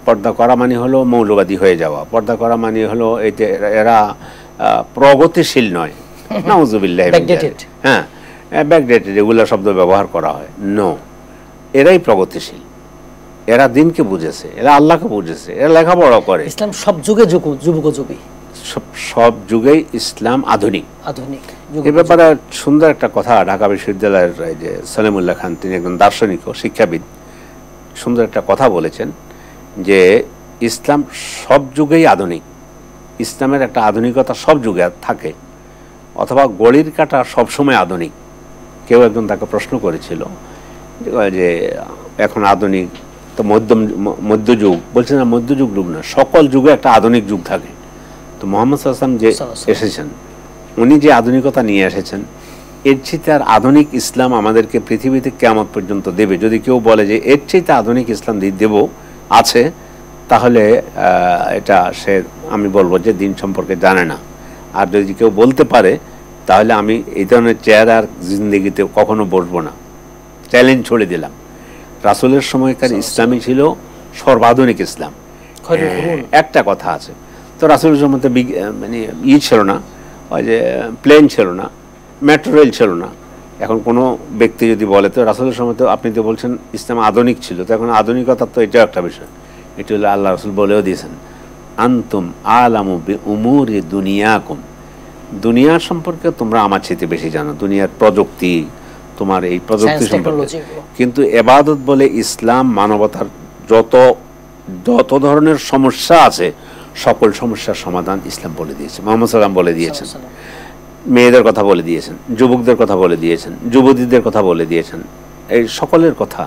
পর্দা করা মানে হলো মৌলবাদী হয়ে যাওয়া, পর্দা করা মানে হলো এতে এরা প্রগতিশীল নয়, নাউজুবিল্লাহ, হ্যাঁ ব্যাকডেটেড, এগুলো শব্দ ব্যবহার করা হয়। নো, এরাই প্রগতিশীল, এরা দিনকে বুঝেছে, এরা আল্লাহকে বুঝেছে, এরা লেখাপড়া করে। ইসলাম সব যুগে যুবকোপযোগী, সব যুগেই ইসলাম আধুনিক। এ ব্যাপারে সুন্দর একটা কথা ঢাকা বিশ্ববিদ্যালয়ের যে সলিমুল্লাহ খান, তিনি একজন দার্শনিক ও শিক্ষাবিদ, সুন্দর একটা কথা বলেছেন যে ইসলাম সব যুগেই আধুনিক, ইসলামের একটা আধুনিকতা সব যুগে থাকে, অথবা গড়ির কাটা সবসময় আধুনিক। কেউ একজন তাকে প্রশ্ন করেছিল যে এখন আধুনিক তো মধ্যযুগ, বলছে না মধ্যযুগ যুগ না, সকল যুগে একটা আধুনিক যুগ থাকে। তো মুহাম্মদ সাল্লাল্লাহু আলাইহি ওয়াসাল্লাম যে এসেছেন, উনি যে আধুনিকতা নিয়ে এসেছেন, এর চেয়ে আর আধুনিক ইসলাম আমাদেরকে পৃথিবীতে কিয়ামত পর্যন্ত দেবে। যদি কেউ বলে যে এর চেয়ে আধুনিক ইসলাম দেব আছে, তাহলে এটা আমি বলবো যে দিন সম্পর্কে জানে না। আর যদি কেউ বলতে পারে, তাহলে আমি এই ধরনের চেহারার জিন্দেগিতে কখনো বসবো না, চ্যালেঞ্জ ছড়ে দিলাম। রাসূলের সময়কার ইসলামই ছিল সর্বাধুনিক ইসলাম। একটা কথা আছে, তো রাসূলের সময়তে মানে ছিল না, ওই যে প্লেন ছিল না, মেট্রো রেল ছিল না। এখন কোনো ব্যক্তি যদি বলে, তো রাসূলের সময় তো আপনি তো বলছেন ইসলাম আধুনিক ছিল, তো এখন আধুনিকতার তো এটাও একটা বিষয়। এটা হলো আল্লাহ রাসূল বলেও দিয়েছেন, আনতুম আলামু বিউমুরি দুনিয়াকুম, দুনিয়ার সম্পর্কে তোমরা আমার চেয়ে বেশি জানো, দুনিয়ার প্রযুক্তি, তোমার এই প্রযুক্তি সম্পর্কে। কিন্তু ইবাদত বলে ইসলাম মানবতার যত ধরনের সমস্যা আছে, সকল সমস্যার সমাধান ইসলাম বলে দিয়েছে, মুহাম্মদ সাল্লাল্লাহু আলাইহি ওয়াসাল্লাম বলে দিয়েছেন। মেয়েদের কথা বলে দিয়েছেন, যুবকদের কথা বলে দিয়েছেন, যুবতীদের কথা বলে দিয়েছেন, এই সকলের কথা,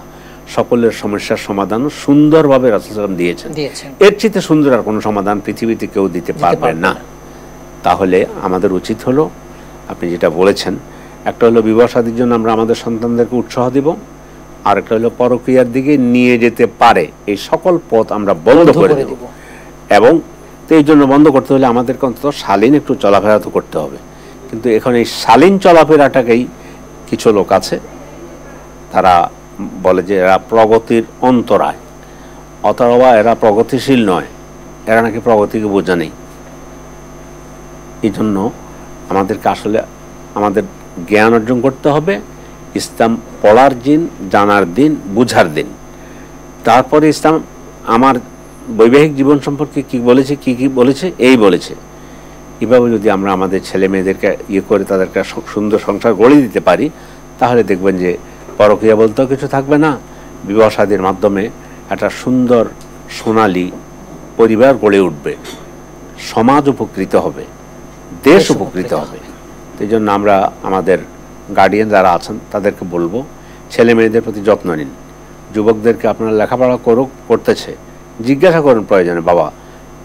সকলের সমস্যার সমাধান সুন্দরভাবে রাসূল সাল্লাল্লাহু আলাইহি ওয়াসাল্লাম দিয়েছেন। এর চেয়ে সুন্দর আর কোনো সমাধান পৃথিবীতে কেউ দিতে পারবে না। তাহলে আমাদের উচিত হলো, আপনি যেটা বলেছেন, একটা হলো বিবাহ শাদীর জন্য আমরা আমাদের সন্তানদেরকে উৎসাহ দিব, আর একটা হলো পরকীয়ার দিকে নিয়ে যেতে পারে এই সকল পথ আমরা বন্ধ করে দেব। এবং তো এই জন্য বন্ধ করতে হলে আমাদেরকে অন্তত শালীন একটু চলাফেরা তো করতে হবে। কিন্তু এখন এই শালীন চলাফেরাটাকেই কিছু লোক আছে, তারা বলে যে এরা প্রগতির অন্তরায়, অথবা এরা প্রগতিশীল নয়, এরা নাকি প্রগতিকে বোঝা নেই। এই জন্য আমাদেরকে আসলে আমাদের জ্ঞান অর্জন করতে হবে, ইসলাম পড়ার দিন, জানার দিন, বুঝার দিন। তারপরে ইসলাম আমার বৈবাহিক জীবন সম্পর্কে কি বলেছে, কি কি বলেছে, এই বলেছে। এভাবে যদি আমরা আমাদের ছেলে মেয়েদেরকে করে তাদেরকে সুন্দর সংসার গড়ে দিতে পারি, তাহলে দেখবেন যে পরকীয়া বলতেও কিছু থাকবে না, বিবাহ শাদীর মাধ্যমে একটা সুন্দর সোনালী পরিবার গড়ে উঠবে, সমাজ উপকৃত হবে, দেশ উপকৃত হবে। এই জন্য আমরা আমাদের গার্ডিয়ান যারা আছেন তাদেরকে বলবো, ছেলে মেয়েদের প্রতি যত্ন নিন। যুবকদেরকে আপনারা লেখাপড়া করতেছে, জিজ্ঞাসা করুন প্রয়োজনে, বাবা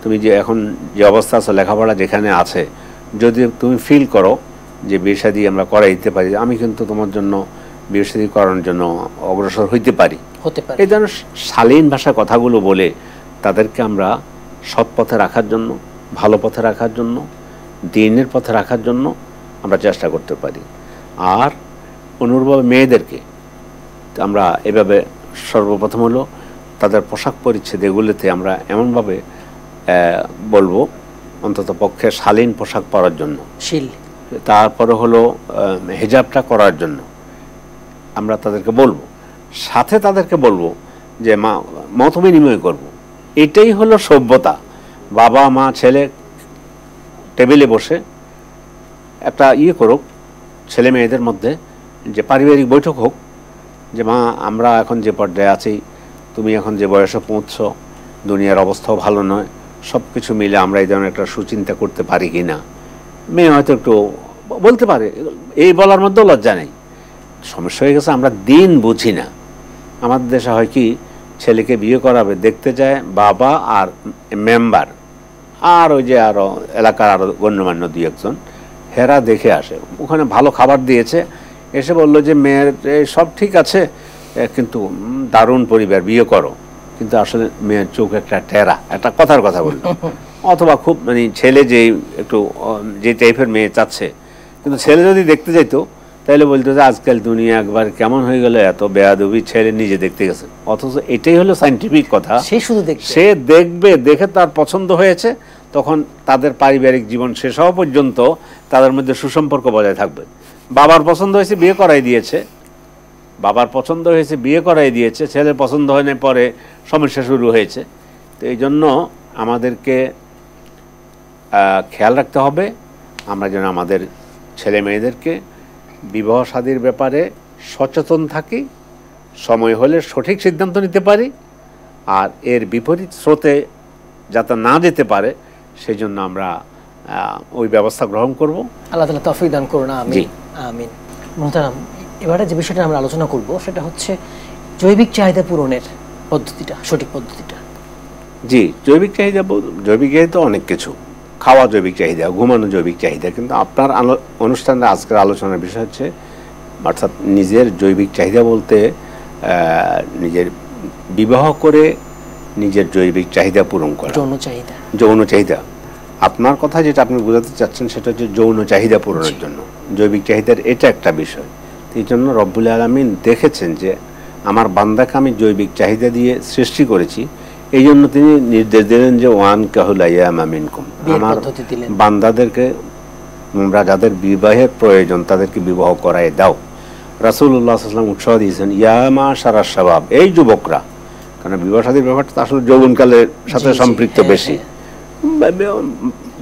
তুমি যে এখন যে অবস্থা আছে, লেখাপড়া যেখানে আছে, যদি তুমি ফিল করো যে বিয়ে শাদী আমরা করাই দিতে পারি, আমি কিন্তু তোমার জন্য বিয়ে শাদী করানোর জন্য অগ্রসর হইতে পারি। এই ধরনের শালীন ভাষার কথাগুলো বলে তাদেরকে আমরা সৎ পথে রাখার জন্য, ভালো পথে রাখার জন্য, দিনের পথে রাখার জন্য আমরা চেষ্টা করতে পারি। আর অনুরূপভাবে মেয়েদেরকে আমরা এভাবে সর্বপ্রথম হলো তাদের পোশাক পরিচ্ছেদ, এগুলোতে আমরা এমনভাবে বলবো অন্তত পক্ষে শালীন পোশাক পরার জন্য, তারপরে হলো হিজাবটা করার জন্য আমরা তাদেরকে বলবো। সাথে তাদেরকে বলবো যে মত বিনিময় করবো, এটাই হলো সভ্যতা। বাবা মা ছেলে টেবিলে বসে একটা করুক ছেলে মেয়েদের মধ্যে, যে পারিবারিক বৈঠক হোক, যে মা আমরা এখন যে পর্যায়ে আছি, তুমি এখন যে বয়সে পৌঁছছ, দুনিয়ার অবস্থাও ভালো নয়, সব কিছু মিলে আমরা এই ধরনের একটা সুচিন্তা করতে পারি কি না। মেয়ে হয়তো একটু বলতে পারে, এই বলার মধ্যেও লজ্জা নেই। সমস্যা হয়ে গেছে আমরা দিন বুঝি না। আমাদের দেশে হয় কি, ছেলেকে বিয়ে করাবে, দেখতে যায় বাবা আর মেম্বার আর ওই যে আরও এলাকার আরও গণ্যমান্য দুই একজন, হেরা দেখে আসে। ওখানে ভালো খাবার দিয়েছে, এসে বললো যে মেয়ের সব ঠিক আছে, কিন্তু দারুণ পরিবার, বিয়ে করো। কিন্তু আসলে মেয়ের চোখ একটা টেরা, একটা কথার কথা বললো, অথবা খুব ছেলে যে একটু যে টাইপের মেয়ে চাচ্ছে, কিন্তু ছেলে যদি দেখতে যাইতো তাহলে বলতো যে আজকাল দুনিয়া একবার কেমন হয়ে গেল, এত বেয়াদবি, ছেলে নিজে দেখতে গেছে। অথচ এটাই হলো সাইন্টিফিক কথা, সে দেখবে, দেখে তার পছন্দ হয়েছে, তখন তাদের পারিবারিক জীবন শেষ হওয়া পর্যন্ত তাদের মধ্যে সুসম্পর্ক বজায় থাকবে। বাবার পছন্দ হয়েছে, বিয়ে করাই দিয়েছে, বাবার পছন্দ হয়েছে, বিয়ে করাই দিয়েছে, ছেলের পছন্দ হয় না, পরে সমস্যা শুরু হয়েছে। তো এই জন্য আমাদেরকে খেয়াল রাখতে হবে আমরা যেন আমাদের ছেলে মেয়েদেরকে বিবাহ শাদীর ব্যাপারে সচেতন থাকি, সময় হলে সঠিক সিদ্ধান্ত নিতে পারি, আর এর বিপরীত স্রোতে যাতে না যেতে পারে সেই জন্য আমরা ওই ব্যবস্থা গ্রহণ করব। আল্লাহ তাআলা তৌফিক দান করুন, আমিন আমিন। মুহতারাম, এবারে যে বিষয়টা আমরা আলোচনা করব সেটা হচ্ছে জৈবিক চাহিদা পূরণের পদ্ধতিটা, সঠিক পদ্ধতিটা। জি, জৈবিক চাহিদা তো অনেক কিছু, খাওয়া জৈবিক চাহিদা, ঘুমানো জৈবিক চাহিদা, কিন্তু আপনার অনুষ্ঠানের আজকের আলোচনার বিষয় হচ্ছে অর্থাৎ নিজের জৈবিক চাহিদা বলতে নিজের বিবাহ করে নিজের জৈবিক চাহিদা পূরণ করা, যৌন চাহিদা। আপনার কথা যেটা আপনি বোঝাতে চাচ্ছেন সেটা হচ্ছে যৌন চাহিদা পূরণের জন্য জৈবিক চাহিদার এটা একটা বিষয়। এই জন্য রব্বুল আলামিন দেখেছেন যে আমার বান্দাকে আমি জৈবিক চাহিদা দিয়ে সৃষ্টি করেছি, এই জন্য তিনি নির্দেশ দিলেন যে ওয়ান কাহুলাইয়ামা মিনকুম, আমার বান্দাদেরকে তোমরা যাদের বিবাহের প্রয়োজন তাদেরকে বিবাহ করায় দাও। রাসূলুল্লাহ সাল্লাল্লাহু আলাইহি ওয়াসাল্লাম উৎসাহ দিয়েছেন, ইয়া মাশারাশ শাবাব, এই যুবকরা, কারণ বিবাহ শাদীর ব্যাপারটা আসলে যৌবনকালের সাথে সম্পৃক্ত বেশি,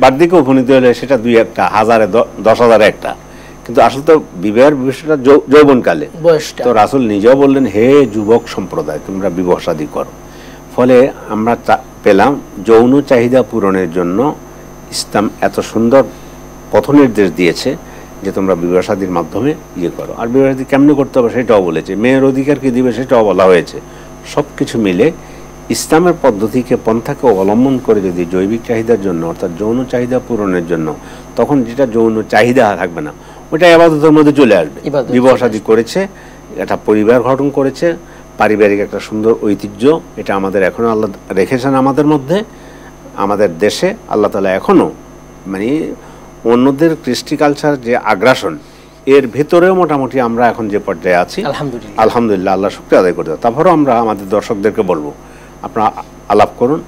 বার্ধক্যে উপনীত হলে সেটা দুই একটা, হাজারে 10,000 একটা, কিন্তু আসলে তো বিবাহের বিষয়টা যৌবনকালে। তো রাসূল নিজেও বললেন, হে যুবক সম্প্রদায়, তোমরা বিবাহ শাদী করো। ফলে আমরা পেলাম যৌন চাহিদা পূরণের জন্য ইসলাম এত সুন্দর পথ নির্দেশ দিয়েছে যে তোমরা বিবাহ শাদীর মাধ্যমে করো। আর বিবাহ শাদী কেমনে করতে হবে সেটাও বলেছে, মেয়ের অধিকার কি দিবে সেটাও বলা হয়েছে। সব কিছু মিলে ইসলামের পদ্ধতিকে, পন্থাকে অবলম্বন করে যদি জৈবিক চাহিদার জন্য অর্থাৎ যৌন চাহিদা পূরণের জন্য, তখন যেটা যৌন চাহিদা থাকবে না ওটা ইবাদতের মধ্যে চলে আসবে। বিবাহ শাদী করেছে, একটা পরিবার গঠন করেছে, পারিবারিক একটা সুন্দর ঐতিহ্য, এটা আমাদের এখনো আল্লাহ রেখেছেন আমাদের মধ্যে, আমাদের দেশে আল্লাহ তাআলা এখনো অন্যদের কৃষ্টি কালচার যে আগ্রাসন, এর ভেতরেও মোটামুটি আমরা এখন যে পর্যায়ে আছি আলহামদুলিল্লাহ, আল্লাহ শুকরিয়া আদায় করতে। তারপরেও আমরা আমাদের দর্শকদেরকে বলবো, আপনারা আলাপ করুন,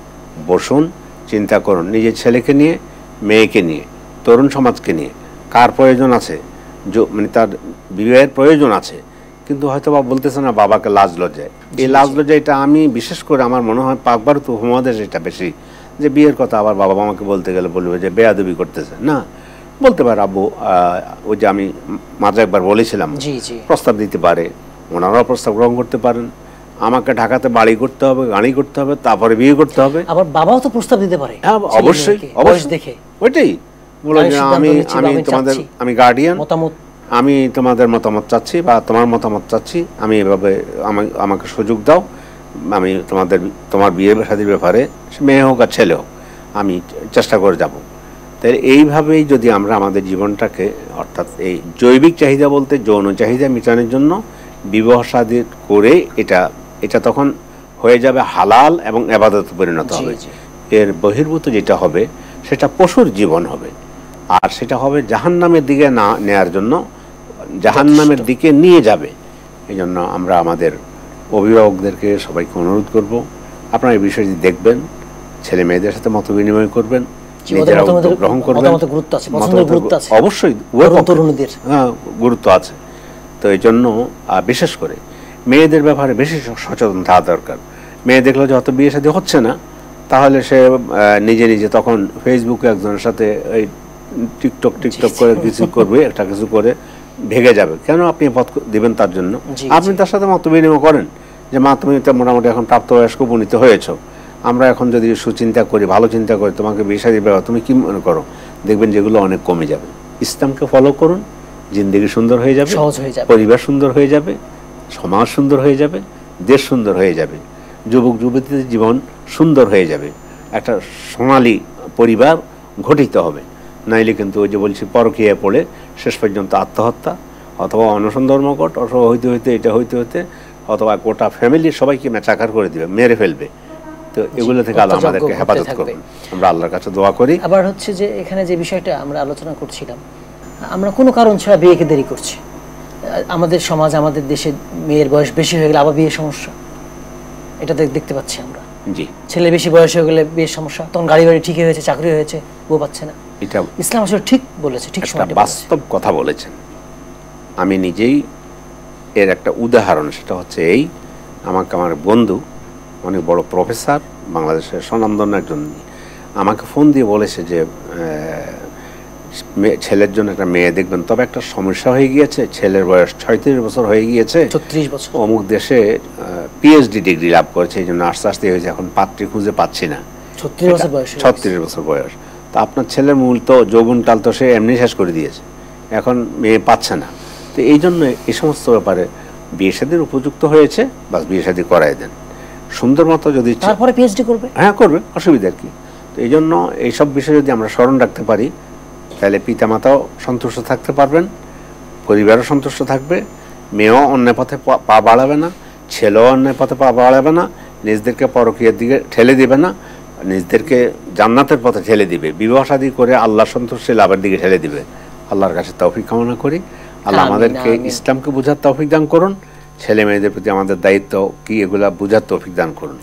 বসুন, চিন্তা করুন, নিজের ছেলেকে নিয়ে, মেয়েকে নিয়ে, তরুণ সমাজকে নিয়ে, কার প্রয়োজন আছে, তার বিবাহের প্রয়োজন আছে, কিন্তু হয়তো বা বলতেছে না বাবাকে লাজ লজ্জায়। এই লাজ লজ্জা এটা আমি বিশেষ করে আমার মনে হয় পাকবার তো উপমহাদেশ এটা বেশি, যে বিয়ের কথা আবার বাবা মামাকে বলতে গেলে বলবে যে বেয়াদবি করতেছে। না, বলতে পারে আব্বু, ওই যে আমি মাঝে একবার বলেছিলাম, প্রস্তাব দিতে পারে, ওনারাও প্রস্তাব গ্রহণ করতে পারেন। আমাকে ঢাকাতে বাড়ি করতে হবে, গাড়ি করতে হবে, তারপরে বিয়ে করতে হবে। আবার বাবাও তো প্রস্তাব দিতে পারে। হ্যাঁ, অবশ্যই অবশ্যই দেখে ওইটাই বলে যে আমি গার্ডিয়ান, আমি তোমাদের মতামত চাচ্ছি বা তোমার মতামত চাচ্ছি, আমি এভাবে আমাকে সুযোগ দাও, আমি তোমার বিয়ে শাদীর ব্যাপারে, মেয়ে হোক আর ছেলে হোক, আমি চেষ্টা করে যাব। তাই এইভাবেই যদি আমরা আমাদের জীবনটাকে, অর্থাৎ এই জৈবিক চাহিদা বলতে যৌন চাহিদা মিটানোর জন্য বিবাহ শাদী করে, এটা তখন হয়ে যাবে হালাল এবং ইবাদতে পরিণত হবে। এর বহির্ভূত যেটা হবে সেটা পশুর জীবন হবে, আর সেটা হবে জাহান্নামের দিকে না নেয়ার জন্য, জাহান্নামের দিকে নিয়ে যাবে। এই জন্য আমরা আমাদের অভিভাবকদেরকে সবাইকে অনুরোধ করব, আপনারা এই বিষয়টি দেখবেন, ছেলে মেয়েদের সাথে মত বিনিময় করবেন, নিজেরা উদ্যোগ গ্রহণ করবেন। অবশ্যই হ্যাঁ, গুরুত্ব আছে। তো এই জন্য বিশেষ করে মেয়েদের ব্যাপারে বেশি সচেতন থাকা দরকার। মেয়ে দেখলো যে হয়তো বিয়ে শাদী হচ্ছে না, তাহলে সে নিজে নিজে তখন ফেসবুকে একজনের সাথে এই টিকটক করে কিছু করবে, একটা কিছু করে ভেগে যাবে। কেন আপনি পথ দিবেন তার জন্য? আপনি তার সাথে মত বিনিময় করেন যে মা তুমি তো মোটামুটি এখন প্রাপ্তবয়স্ক উপনীত হয়েছো, আমরা এখন যদি সুচিন্তা করি, ভালো চিন্তা করি, তোমাকে বিয়ে শাদী দেওয়া, তুমি কি মনে করো? দেখবেন যেগুলো অনেক কমে যাবে। ইসলামকে ফলো করুন, জিন্দেগি সুন্দর হয়ে যাবে, সহজ হয়ে যাবে, পরিবার সুন্দর হয়ে যাবে, সমাজ সুন্দর হয়ে যাবে, দেশ সুন্দর হয়ে যাবে, যুবক যুবতীদের জীবন সুন্দর হয়ে যাবে, একটা সোনালী পরিবার গঠিত হবে। নাইলে কিন্তু ওই যে বলছি পরকীয়ায় পড়ে শেষ পর্যন্ত আত্মহত্যা অথবা অনশন ধর্মঘট অথবা হইতে হইতে এটা হইতে হইতে অথবা গোটা ফ্যামিলির সবাইকে মেচাকার করে দিবে, মেরে ফেলবে। তো এগুলো থেকে আল্লাহ আমাদেরকে হেফাজত করবেন, আমরা আল্লাহর কাছে দোয়া করি। আবার হচ্ছে যে এখানে যে বিষয়টা আমরা আলোচনা করছিলাম, আমরা কোনো কারণ ছাড়া বিয়েকে দেরি করছি। আমাদের সমাজ, আমাদের দেশে মেয়ের বয়স বেশি হয়ে গেলে আবার বিয়ের সমস্যা, এটা দেখতে পাচ্ছি আমরা। জি, ছেলে বেশি বয়স হয়ে গেলে বিয়ের সমস্যা, তখন গাড়ি বাড়ি ঠিকই হয়েছে, চাকরি হয়েছে, বউ পাচ্ছে না। এটা ইসলাম আসলে ঠিক বলেছে, ঠিক সময় বাস্তব কথা বলেছেন। আমি নিজেই এর একটা উদাহরণ, সেটা হচ্ছে এই, আমাকে আমার বন্ধু অনেক বড় প্রফেসর, বাংলাদেশের স্বনামধন্য একজন, আমাকে ফোন দিয়ে বলেছে যে ছেলের জন্য একটা মেয়ে দেখবেন, তবে একটা সমস্যা হয়ে গিয়েছে, ছেলের বয়স 36 বছর হয়ে গিয়েছে, 36 বছর, অমুক দেশে পিএইচডি ডিগ্রি লাভ করেছে, এই জন্য আস্তে আস্তে হয়েছে, এখন পাত্রী খুঁজে পাচ্ছি না। 36 বছর বয়স, 36 বছর বয়স। তো আপনার ছেলের মূল তো যৌবনকাল তো সে এমনি শেষ করে দিয়েছে, এখন মেয়ে পাচ্ছে না। তো এই জন্য এই সমস্ত ব্যাপারে বিয়ে শাদীর উপযুক্ত হয়েছে, বাস বিয়ে শাদী করাই দেন সুন্দর মতো। যদি তারপরে পিএইচডি করবে, হ্যাঁ করবে, অসুবিধা কি? তো এই জন্য এইসব বিষয়ে যদি আমরা স্মরণ রাখতে পারি, তাহলে পিতামাতাও সন্তুষ্ট থাকতে পারবেন, পরিবারও সন্তুষ্ট থাকবে, মেয়েও অন্যায় পথে পা বাড়াবে না, ছেলেও অন্যায় পথে পা বাড়াবে না, নিজদেরকে পরকীয়ার দিকে ঠেলে দিবে না, নিজদেরকে জান্নাতের পথে ঠেলে দিবে, বিবাহ শাদী করে আল্লাহ সন্তুষ্টি লাভের দিকে ঠেলে দিবে। আল্লাহর কাছে তৌফিক কামনা করি। আল্লাহ আমাদেরকে ইসলামকে বোঝার তৌফিক দান করুন, ছেলে মেয়েদের প্রতি আমাদের দায়িত্ব কি এগুলা বোঝার তৌফিক দান করুন।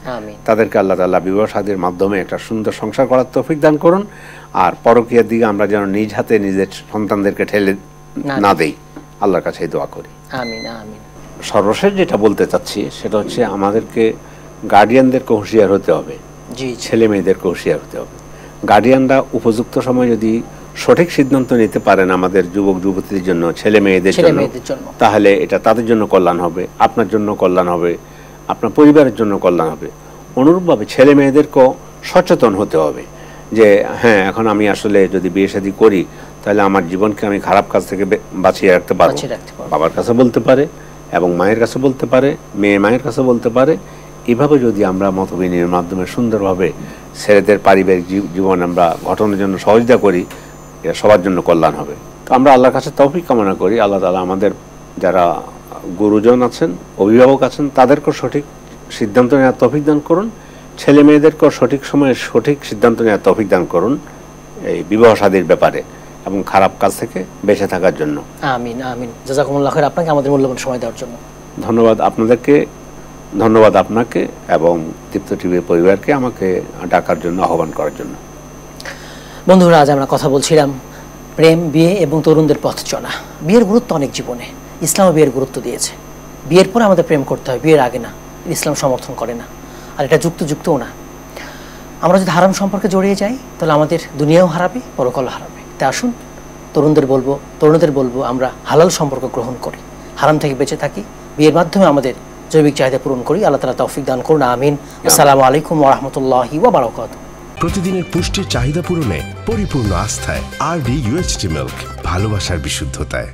তাদেরকে আল্লাহ তাআলা বিবাহ শাদীর মাধ্যমে একটা সুন্দর সংসার করার তৌফিক দান করুন। আর পরকীয়ার দিকে আমরা যেন নিজ হাতে নিজের সন্তানদেরকে ঠেলে না দেই, আল্লাহর কাছে দোয়া করি। আমিন আমিন। সর্বশেষ যেটা বলতে চাচ্ছি সেটা হচ্ছে আমাদেরকে গার্ডিয়ানদেরকে হুঁশিয়ার হতে হবে, ছেলে মেয়েদেরকে হুঁশিয়ার হতে হবে। গার্ডিয়ানরা উপযুক্ত সময় যদি সঠিক সিদ্ধান্ত নিতে পারেন আমাদের যুবক যুবতীদের জন্য, ছেলে মেয়েদের জন্য, তাহলে এটা তাদের জন্য কল্যাণ হবে, আপনার জন্য কল্যাণ হবে, আপনার পরিবারের জন্য কল্যাণ হবে। অনুরূপভাবে ছেলে মেয়েদেরকেও সচেতন হতে হবে যে হ্যাঁ, এখন আমি আসলে যদি বিয়ে শাদী করি তাহলে আমার জীবনকে আমি খারাপ কাজ থেকে বাঁচিয়ে রাখতে পারবো। বাবার কাছে বলতে পারে এবং মায়ের কাছে বলতে পারে, মেয়ে মায়ের কাছে বলতে পারে। এভাবে যদি আমরা মতবিনিময়ের মাধ্যমে সুন্দরভাবে ছেলেদের পারিবারিক জীবন আমরা গঠনের জন্য সহযোগিতা করি, এটা সবার জন্য কল্যাণ হবে। তো আমরা আল্লাহর কাছে তৌফিক কামনা করি, আল্লাহ তাআলা আমাদের যারা গুরুজন আছেন, অভিভাবক আছেন, তাদেরকেও সঠিক সিদ্ধান্ত নেওয়ার তৌফিক দান করুন, ছেলে মেয়েদেরকেও সঠিক সময়ে সঠিক সিদ্ধান্ত নেওয়ার তৌফিক দান করুন এই বিবাহ শাদীর ব্যাপারে এবং খারাপ কাজ থেকে বেঁচে থাকার জন্য। আমিন আমিন। জাযাকুমুল্লাহ খাইর, আপনাকে আমাদের মূল্যবান সময় দেওয়ার জন্য ধন্যবাদ। আপনাদেরকে ধন্যবাদ, আপনাকে এবং দীপ্ত টিভির পরিবারকে আমাকে ডাকার জন্য, আহ্বান করার জন্য। বন্ধুরা, আজ আমরা কথা বলছিলাম প্রেম, বিয়ে এবং তরুণদের পথ চলা। বিয়ের গুরুত্ব অনেক জীবনে, ইসলামও বিয়ের গুরুত্ব দিয়েছে। বিয়ের পরে আমাদের প্রেম করতে হয়, বিয়ের আগে না, ইসলাম সমর্থন করে না, আর এটা যুক্তও না। আমরা যদি হারাম সম্পর্কে জড়িয়ে যাই তাহলে আমাদের দুনিয়াও হারাবে, পরকালও হারাবে। তাই আসুন তরুণদের বলবো আমরা হালাল সম্পর্ক গ্রহণ করি, হারাম থেকে বেঁচে থাকি, বিয়ের মাধ্যমে আমাদের জৈবিক চাহিদা পূরণ করি। আল্লাহ তাআলা তৌফিক দান করুন, আমিন। আসসালামু আলাইকুম ওয়া রাহমাতুল্লাহি ওয়া বারাকাতুহু। প্রতিদিনের পুষ্টির চাহিদা পূরণে পরিপূর্ণ আস্থায় RD UHT মিল্ক, ভালোবাসার বিশুদ্ধতায়।